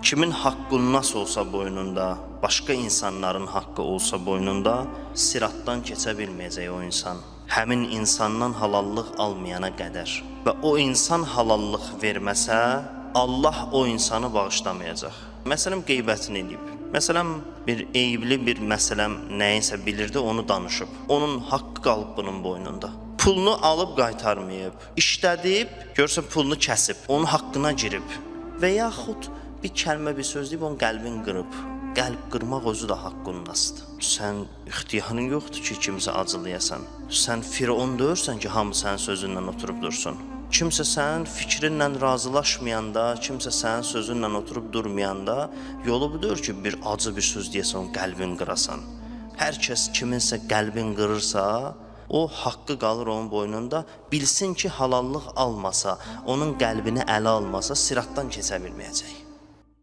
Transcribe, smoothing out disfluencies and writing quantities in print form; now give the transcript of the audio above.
Kimin haqqı nasıl olsa boynunda, başqa insanların haqqı olsa boynunda, siratdan keçə bilməyəcək o insan. Həmin insandan halallıq almayana qədər və o insan halallıq verməsə, Allah o insanı bağışlamayacaq. Məsələn, qeybətini edib. Məsələn, bir eyibli bir məsələm nəyinsə bilirdi, onu danışıb. Onun haqqı qalıb bunun boynunda. Pulunu alıb qaytarmayıb, işlədib, görsən pulunu kəsib, onun haqqına girib və yaxud bir kəlmə, bir söz deyib, onun qəlbini qırıb. Qəlb qırmaq özü də haqqının asıdır. Sən ixtiyarın yoxdur ki, kimsə acılayasan. Sən firon deyirsən ki, hamı sənin sözünlə oturub dursun. Kimsə sənin fikrinlə razılaşmayanda, kimsə sənin sözünlə oturub durmayanda, yolu budur ki, bir acı bir söz deyəsən, onun qəlbini qırasan. Hər kəs kiminsə qəlbini qırırsa, o haqqı qalır onun boynunda. Bilsin ki, halallıq almasa, onun qəlbini ələ almasa, siratdan keçə bilməyəcək.